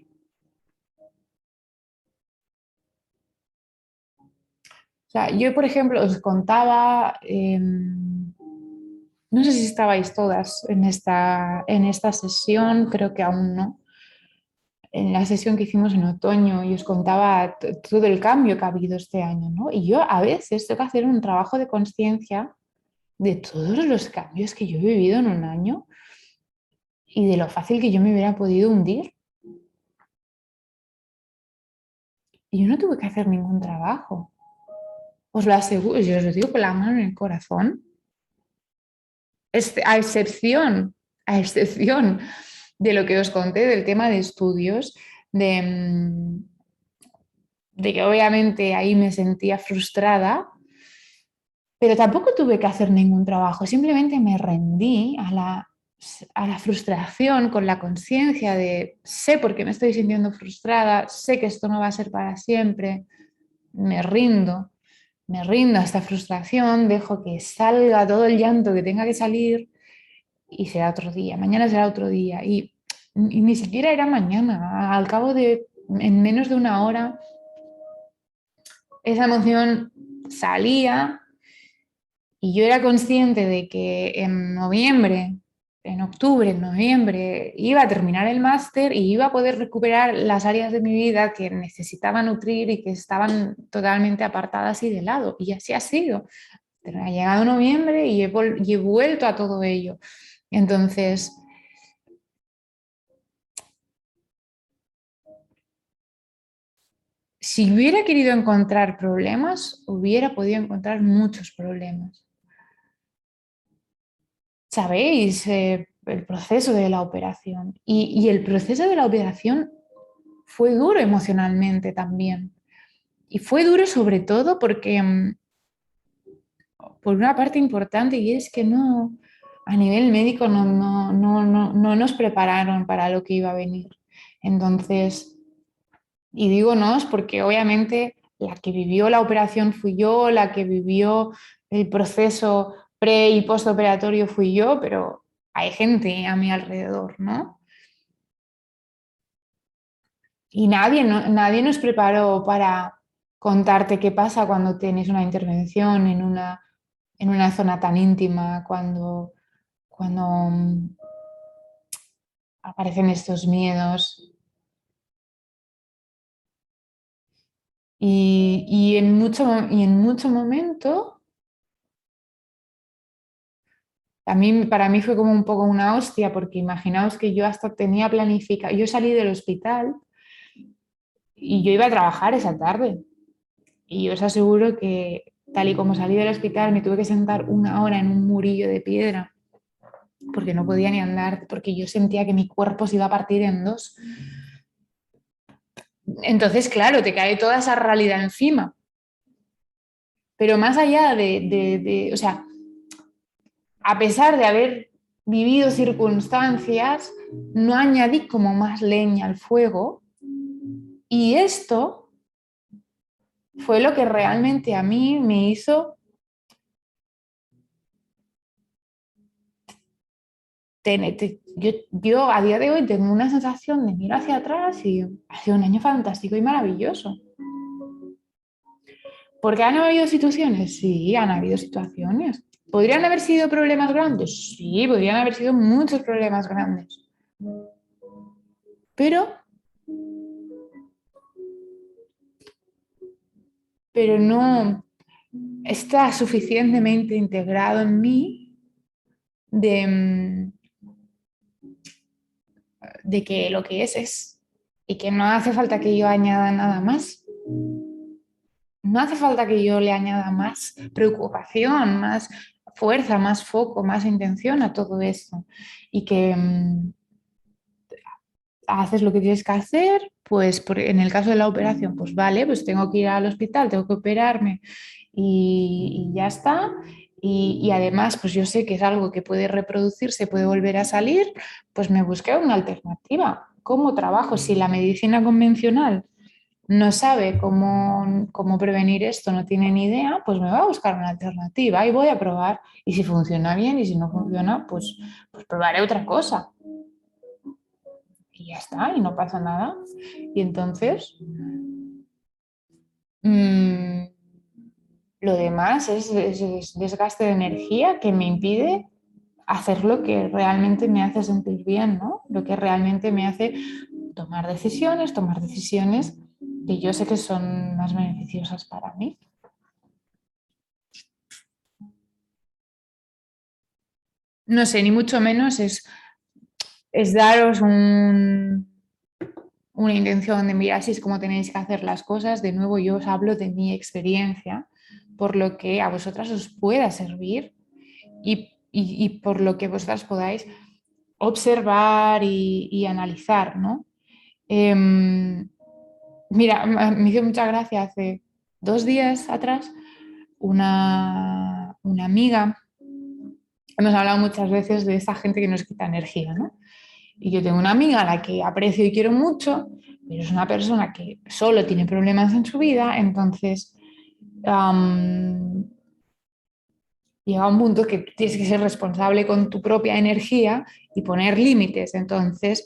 Speaker 1: O sea, yo, por ejemplo, os contaba, no sé si estabais todas en esta sesión, creo que aún no, en la sesión que hicimos en otoño y os contaba todo el cambio que ha habido este año, ¿no? Y yo a veces tengo que hacer un trabajo de conciencia de todos los cambios que yo he vivido en un año y de lo fácil que yo me hubiera podido hundir. Y yo no tuve que hacer ningún trabajo. Os lo aseguro, yo os lo digo con la mano en el corazón, a excepción de lo que os conté, del tema de estudios, de, de que obviamente ahí me sentía frustrada, pero tampoco tuve que hacer ningún trabajo, simplemente me rendí a la frustración con la conciencia de sé por qué me estoy sintiendo frustrada, sé que esto no va a ser para siempre, me rindo, me rindo a esta frustración, dejo que salga todo el llanto que tenga que salir y será otro día, mañana será otro día y ni siquiera era mañana, al cabo de en menos de una hora esa emoción salía y yo era consciente de que en noviembre, en octubre, en noviembre, iba a terminar el máster y iba a poder recuperar las áreas de mi vida que necesitaba nutrir y que estaban totalmente apartadas y de lado. Y así ha sido. Pero ha llegado noviembre y he vuelto a todo ello. Entonces, si hubiera querido encontrar problemas, hubiera podido encontrar muchos problemas. Sabéis el proceso de la operación y el proceso de la operación fue duro emocionalmente también. Y fue duro sobre todo porque, por una parte importante, y es que no, a nivel médico no nos prepararon para lo que iba a venir. Entonces, y digo nos porque obviamente la que vivió la operación fui yo, la que vivió el proceso pre y postoperatorio fui yo, pero hay gente a mi alrededor, ¿no? Y nadie nos preparó para contarte qué pasa cuando tienes una intervención en una zona tan íntima, cuando aparecen estos miedos. Y en mucho momento, para mí fue como un poco una hostia, porque imaginaos que yo hasta tenía planificado, yo salí del hospital y yo iba a trabajar esa tarde. Y yo os aseguro que tal y como salí del hospital me tuve que sentar una hora en un murillo de piedra porque no podía ni andar, porque yo sentía que mi cuerpo se iba a partir en dos. Entonces, claro, te cae toda esa realidad encima. Pero más allá o sea, a pesar de haber vivido circunstancias, no añadí como más leña al fuego y esto fue lo que realmente a mí me hizo yo a día de hoy tengo una sensación de mirar hacia atrás y ha sido un año fantástico y maravilloso. ¿Porque han habido situaciones? Sí, han habido situaciones. ¿Podrían haber sido problemas grandes? Sí, podrían haber sido muchos problemas grandes. Pero, pero no está suficientemente integrado en mí de, de que lo que es y que no hace falta que yo añada nada más. No hace falta que yo le añada más preocupación, más fuerza, más foco, más intención a todo esto. Y que haces lo que tienes que hacer, pues en el caso de la operación, pues vale, pues tengo que ir al hospital, tengo que operarme y ya está. Y además, pues yo sé que es algo que puede reproducirse, puede volver a salir, pues me busqué una alternativa. ¿Cómo trabajo? Si la medicina convencional no sabe cómo prevenir esto, no tiene ni idea, pues me va a buscar una alternativa y voy a probar. Y si funciona bien y si no funciona, pues probaré otra cosa. Y ya está, y no pasa nada. Y entonces, mmm, lo demás es desgaste de energía que me impide hacer lo que realmente me hace sentir bien, ¿no? Lo que realmente me hace tomar decisiones que yo sé que son más beneficiosas para mí. No sé, ni mucho menos es daros una intención de mirar si es cómo tenéis que hacer las cosas. De nuevo, yo os hablo de mi experiencia, por lo que a vosotras os pueda servir y por lo que vosotras podáis observar y analizar, ¿no? Em, Mira, me hizo mucha gracia hace 2 días atrás una amiga, hemos hablado muchas veces de esa gente que nos quita energía, ¿no? Y yo tengo una amiga a la que aprecio y quiero mucho, pero es una persona que solo tiene problemas en su vida, entonces um, llega un punto que tienes que ser responsable con tu propia energía y poner límites. Entonces,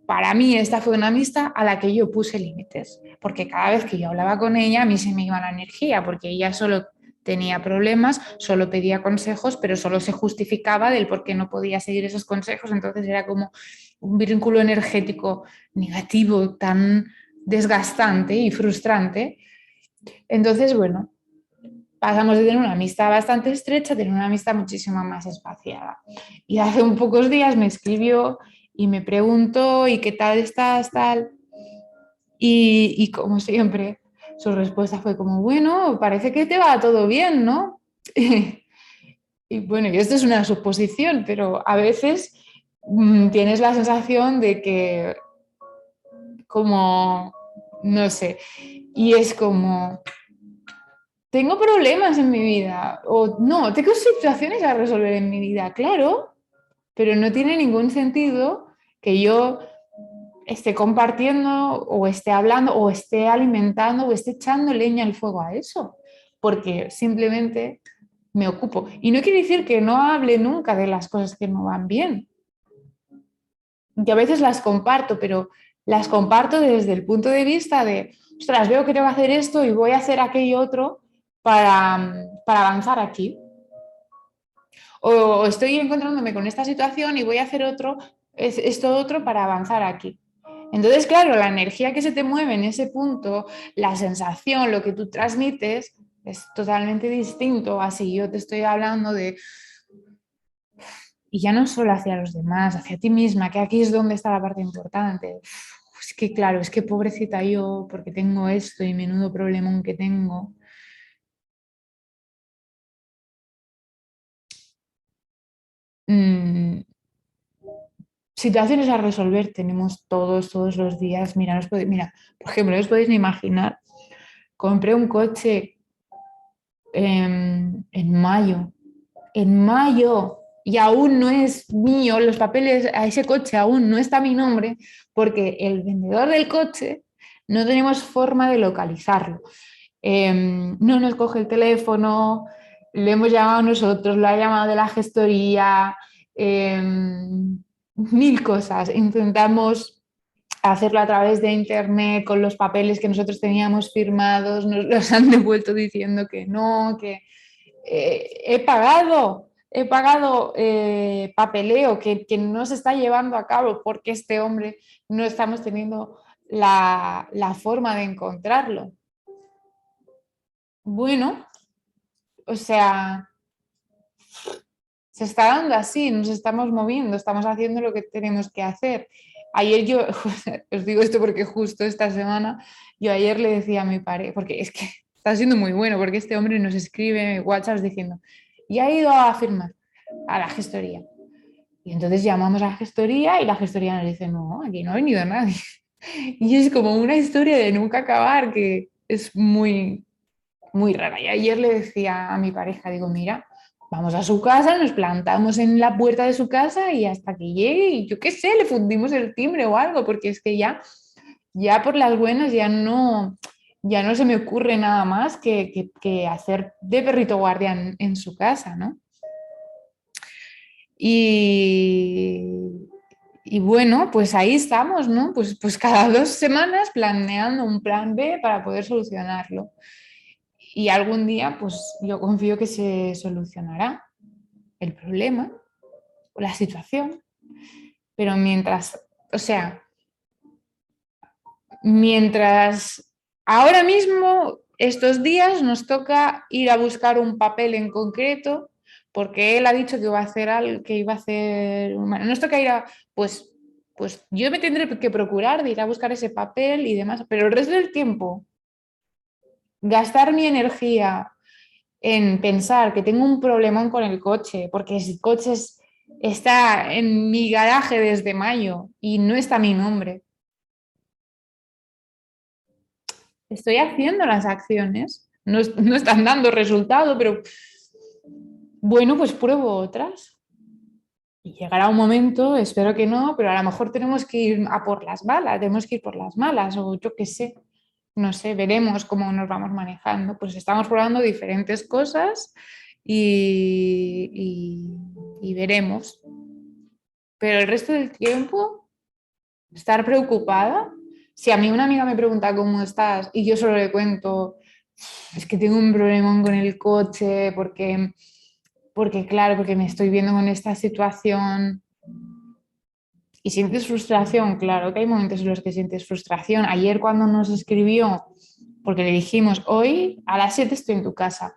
Speaker 1: para mí esta fue una amistad a la que yo puse límites, porque cada vez que yo hablaba con ella, a mí se me iba la energía, porque ella solo tenía problemas, solo pedía consejos, pero solo se justificaba del por qué no podía seguir esos consejos. Entonces era como un vínculo energético negativo tan desgastante y frustrante. Entonces, bueno, pasamos de tener una amistad bastante estrecha a tener una amistad muchísimo más espaciada. Y hace un pocos días me escribió y me preguntó, ¿y qué tal estás, tal? Y como siempre, su respuesta fue como, bueno, parece que te va todo bien, ¿no? Y bueno, y esto es una suposición, pero a veces tienes la sensación de que, como, no sé, y es como, tengo problemas en mi vida o no, tengo situaciones a resolver en mi vida, claro, pero no tiene ningún sentido que yo esté compartiendo o esté hablando o esté alimentando o esté echando leña al fuego a eso, porque simplemente me ocupo. Y no quiere decir que no hable nunca de las cosas que no van bien. Yo a veces las comparto, pero las comparto desde el punto de vista de, ostras, veo que te va a hacer esto y voy a hacer aquello otro para avanzar aquí. O estoy encontrándome con esta situación y voy a hacer esto otro para avanzar aquí. Entonces, claro, la energía que se te mueve en ese punto, la sensación, lo que tú transmites, es totalmente distinto a si yo te estoy hablando de, y ya no solo hacia los demás, hacia ti misma, que aquí es donde está la parte importante. Es que, claro, es que pobrecita yo, porque tengo esto y menudo problemón que tengo. Mm, Situaciones a resolver tenemos todos los días. Mira, mira, por ejemplo, no os podéis ni imaginar, compré un coche en mayo, y aún no es mío, los papeles a ese coche aún no está mi nombre, porque el vendedor del coche no tenemos forma de localizarlo. No nos coge el teléfono, le hemos llamado nosotros, lo ha llamado de la gestoría, mil cosas. Intentamos hacerlo a través de internet con los papeles que nosotros teníamos firmados, nos los han devuelto diciendo que no, que he pagado papeleo que no se está llevando a cabo porque este hombre no estamos teniendo la forma de encontrarlo. Bueno, o sea, se está dando así, nos estamos moviendo, estamos haciendo lo que tenemos que hacer. Ayer yo, os digo esto porque justo esta semana, yo ayer le decía a mi pareja, porque es que está siendo muy bueno, porque este hombre nos escribe WhatsApp diciendo, ya he ido a firmar a la gestoría. Y entonces llamamos a la gestoría y la gestoría nos dice, no, aquí no ha venido nadie. Y es como una historia de nunca acabar que es muy, muy rara. Y ayer le decía a mi pareja, digo, mira, vamos a su casa, nos plantamos en la puerta de su casa y hasta que llegue, y yo qué sé, le fundimos el timbre o algo, porque es que ya por las buenas ya no se me ocurre nada más que hacer de perrito guardián en su casa, ¿no? Y, y bueno, pues ahí estamos, ¿no? Pues cada 2 semanas planeando un plan B para poder solucionarlo. Y algún día, pues yo confío que se solucionará el problema o la situación, pero mientras, o sea, mientras ahora mismo, estos días, nos toca ir a buscar un papel en concreto, porque él ha dicho que iba a hacer algo, que iba a hacer, bueno, nos toca ir a, pues yo me tendré que procurar de ir a buscar ese papel y demás, pero el resto del tiempo, gastar mi energía en pensar que tengo un problemón con el coche, porque el coche está en mi garaje desde mayo y no está mi nombre. Estoy haciendo las acciones, no están dando resultado, pero bueno, pues pruebo otras. Y llegará un momento, espero que no, pero a lo mejor tenemos que ir a por las malas, tenemos que ir por las malas, o yo qué sé, no sé, veremos cómo nos vamos manejando. Pues estamos probando diferentes cosas y veremos. Pero el resto del tiempo, estar preocupada. Si a mí una amiga me pregunta cómo estás y yo solo le cuento, es que tengo un problemón con el coche porque claro, porque me estoy viendo con esta situación y sientes frustración, claro que hay momentos en los que sientes frustración. Ayer cuando nos escribió, porque le dijimos, hoy a las 7 estoy en tu casa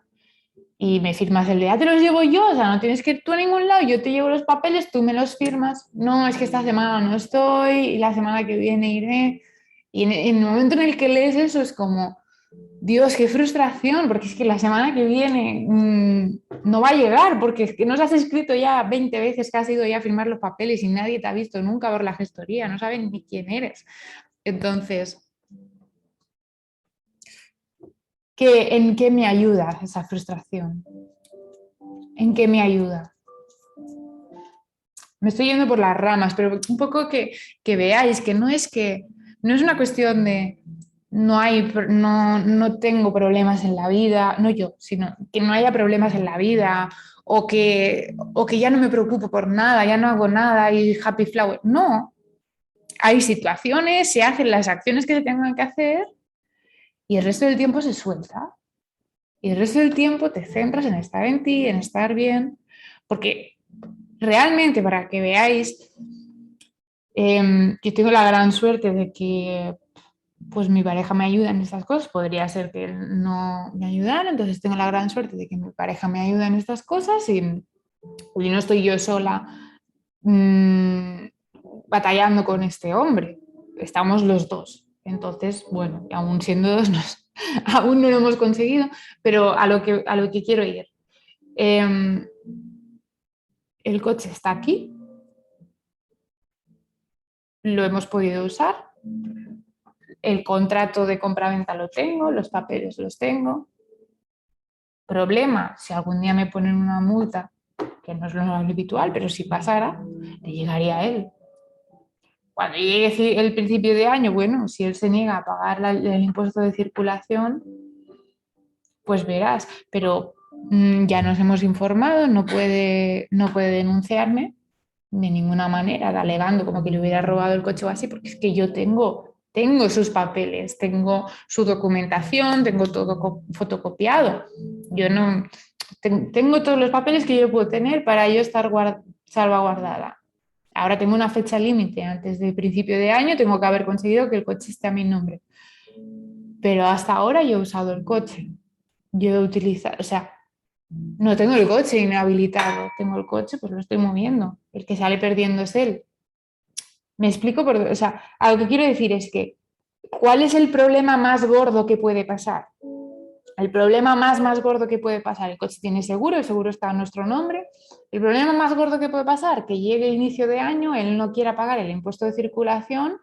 Speaker 1: y me firmas el día, te los llevo yo, o sea, no tienes que ir tú a ningún lado, yo te llevo los papeles, tú me los firmas. No, es que esta semana no estoy y la semana que viene iré. Y en el momento en el que lees eso es como, Dios, qué frustración, porque es que la semana que viene no va a llegar, porque es que nos has escrito ya 20 veces que has ido ya a firmar los papeles y nadie te ha visto nunca por la gestoría, no saben ni quién eres. Entonces, ¿en qué me ayuda esa frustración? ¿En qué me ayuda? Me estoy yendo por las ramas, pero un poco que veáis que no es una cuestión de no tengo problemas en la vida, no yo, sino que no haya problemas en la vida o que ya no me preocupo por nada, ya no hago nada y happy flower. No, hay situaciones, se hacen las acciones que se tengan que hacer y el resto del tiempo se suelta. Y el resto del tiempo te centras en estar en ti, en estar bien, porque realmente para que veáis, yo tengo la gran suerte de que pues mi pareja me ayuda en estas cosas, podría ser que él no me ayudara, entonces tengo la gran suerte de que mi pareja me ayuda en estas cosas y no estoy yo sola mmm, batallando con este hombre, estamos los dos. Entonces, bueno, aún siendo dos, aún no lo hemos conseguido, pero a lo que quiero ir. Eh, el coche está aquí, lo hemos podido usar, el contrato de compraventa lo tengo, los papeles los tengo. Problema, si algún día me ponen una multa, que no es lo habitual, pero si pasara, le llegaría a él. Cuando llegue el principio de año, bueno, si él se niega a pagar el impuesto de circulación, pues verás, pero ya nos hemos informado, no puede denunciarme de ninguna manera, alegando como que le hubiera robado el coche o así, porque es que yo tengo sus papeles, tengo su documentación, tengo todo fotocopiado. Yo no tengo todos los papeles que yo puedo tener para yo estar salvaguardada. Ahora tengo una fecha límite, antes del principio de año tengo que haber conseguido que el coche esté a mi nombre. Pero hasta ahora yo he usado el coche. Yo he utilizado, o sea, no tengo el coche inhabilitado, tengo el coche, pues lo estoy moviendo. El que sale perdiendo es él. Me explico, o sea, a lo que quiero decir es que, ¿cuál es el problema más gordo que puede pasar? El problema más gordo que puede pasar, el coche tiene seguro, el seguro está a nuestro nombre. El problema más gordo que puede pasar, que llegue el inicio de año, él no quiera pagar el impuesto de circulación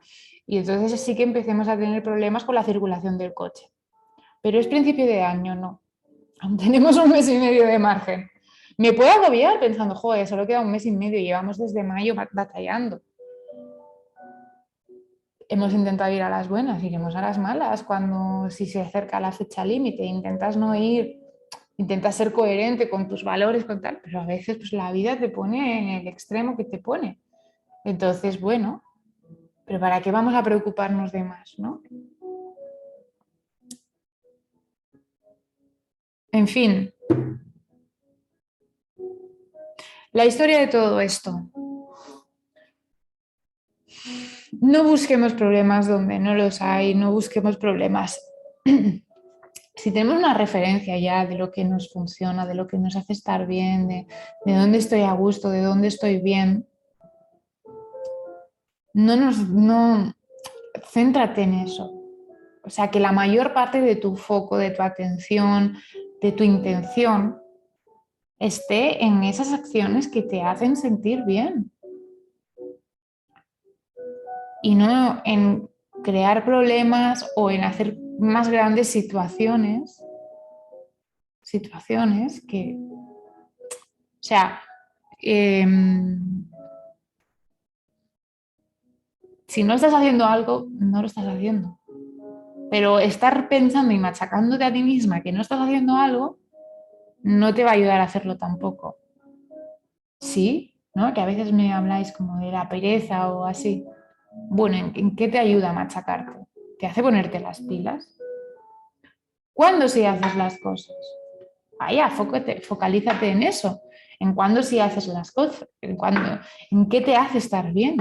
Speaker 1: y entonces sí que empecemos a tener problemas con la circulación del coche. Pero es principio de año, no. Aún tenemos un mes y medio de margen. Me puedo agobiar pensando, joder, solo queda un mes y medio, llevamos desde mayo batallando. Hemos intentado ir a las buenas, iremos a las malas cuando si se acerca la fecha límite, intentas no ir, intentas ser coherente con tus valores, con tal, pero a veces pues, la vida te pone en el extremo que te pone. Entonces, bueno, pero ¿para qué vamos a preocuparnos de más, no? En fin, la historia de todo esto. No busquemos problemas donde no los hay, no busquemos problemas. Si tenemos una referencia ya de lo que nos funciona, de lo que nos hace estar bien, de dónde estoy a gusto, de dónde estoy bien, no, céntrate en eso. O sea, que la mayor parte de tu foco, de tu atención, de tu intención, esté en esas acciones que te hacen sentir bien y no en crear problemas o en hacer más grandes situaciones que, o sea, eh, si no estás haciendo algo, no lo estás haciendo. Pero estar pensando y machacándote a ti misma que no estás haciendo algo, no te va a ayudar a hacerlo tampoco. Sí, ¿no? Que a veces me habláis como de la pereza o así. Bueno, ¿en qué te ayuda a machacarte? ¿Te hace ponerte las pilas? ¿Cuándo sí haces las cosas? Vaya, focalízate en eso. En cuándo sí haces las cosas. En qué te hace estar bien.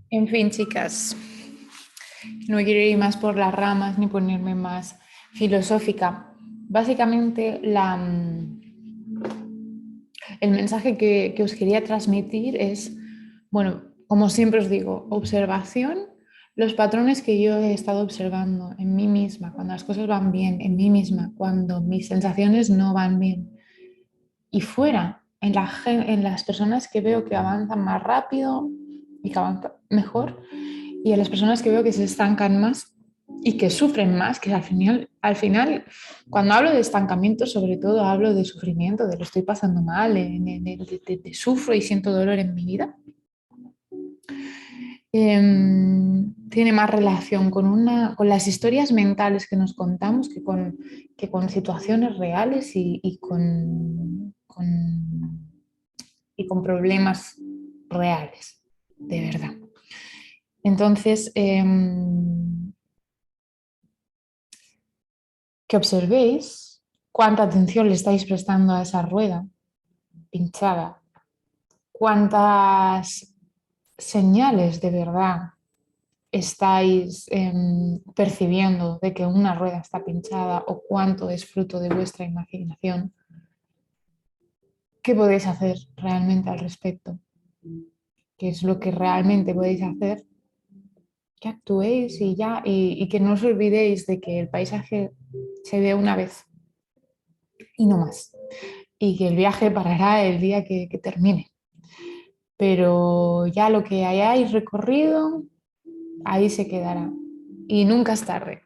Speaker 1: En fin, chicas, no quiero ir más por las ramas ni ponerme más filosófica. Básicamente, el mensaje que os quería transmitir es, bueno, como siempre os digo, observación, los patrones que yo he estado observando en mí misma, cuando las cosas van bien, en mí misma, cuando mis sensaciones no van bien. Y fuera, en las personas que veo que avanzan más rápido y que avanzan mejor, y a las personas que veo que se estancan más y que sufren más, que al final, cuando hablo de estancamiento, sobre todo hablo de sufrimiento, de lo estoy pasando mal, de sufro y siento dolor en mi vida. Tiene más relación con las historias mentales que nos contamos que con situaciones reales y con problemas reales, de verdad. Entonces, que observéis cuánta atención le estáis prestando a esa rueda pinchada, cuántas señales de verdad estáis percibiendo de que una rueda está pinchada o cuánto es fruto de vuestra imaginación. ¿Qué podéis hacer realmente al respecto? ¿Qué es lo que realmente podéis hacer? Que actuéis y ya, y que no os olvidéis de que el paisaje se ve una vez y no más, y que el viaje parará el día que termine. Pero ya lo que hayáis recorrido, ahí se quedará. Y nunca es tarde.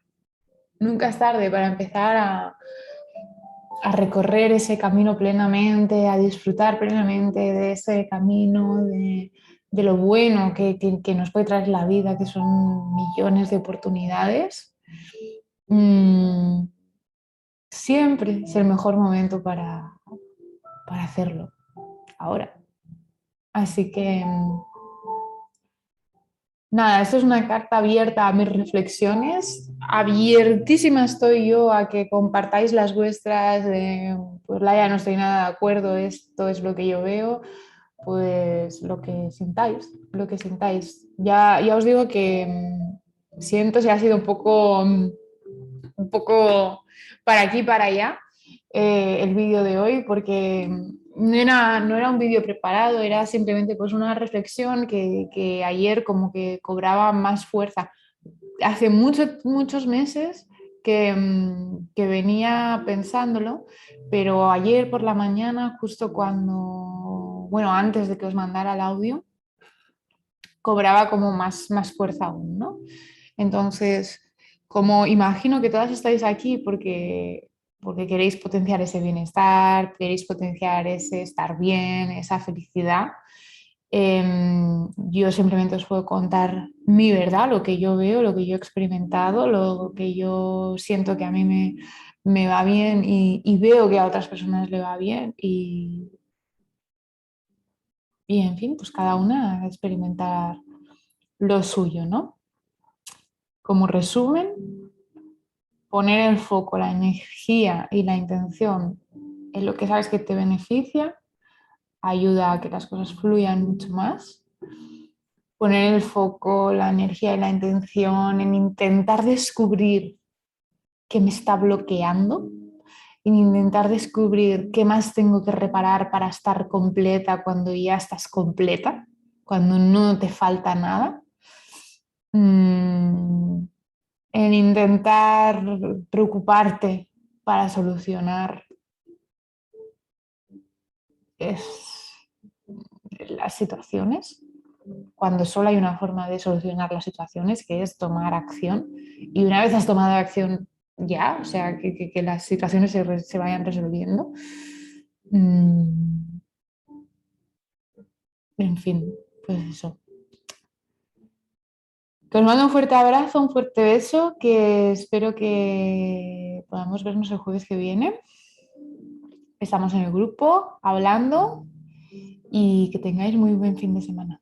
Speaker 1: Nunca es tarde para empezar a recorrer ese camino plenamente, a disfrutar plenamente de ese camino, de lo bueno que nos puede traer la vida, que son millones de oportunidades. Mm, siempre es el mejor momento para hacerlo, ahora. Así que nada, esto es una carta abierta a mis reflexiones. Abiertísima estoy yo a que compartáis las vuestras. Pues Laia, no estoy nada de acuerdo, esto es lo que yo veo. Pues lo que sintáis, lo que sintáis. Ya os digo que siento si ha sido un poco para aquí, para allá, el vídeo de hoy, porque no era un vídeo preparado, era simplemente pues una reflexión que ayer como que cobraba más fuerza. Hace muchos meses que venía pensándolo, pero ayer por la mañana, justo bueno, antes de que os mandara el audio, cobraba como más fuerza aún, ¿no? Entonces, como imagino que todas estáis aquí porque queréis potenciar ese bienestar, queréis potenciar ese estar bien, esa felicidad, yo simplemente os puedo contar mi verdad, lo que yo veo, lo que yo he experimentado, lo que yo siento que a mí me va bien y veo que a otras personas le va bien y en fin, pues cada una a experimentar lo suyo, ¿no? Como resumen, poner el foco, la energía y la intención en lo que sabes que te beneficia, ayuda a que las cosas fluyan mucho más. Poner el foco, la energía y la intención en intentar descubrir qué me está bloqueando, en intentar descubrir qué más tengo que reparar para estar completa cuando ya estás completa. cuando no te falta nada, en intentar preocuparte para solucionar las situaciones, cuando solo hay una forma de solucionar las situaciones, que es tomar acción. Y una vez has tomado acción ya, o sea, que las situaciones se vayan resolviendo. En fin, pues eso. Que os mando un fuerte abrazo, un fuerte beso, que espero que podamos vernos el jueves que viene. Estamos en el grupo hablando y que tengáis muy buen fin de semana.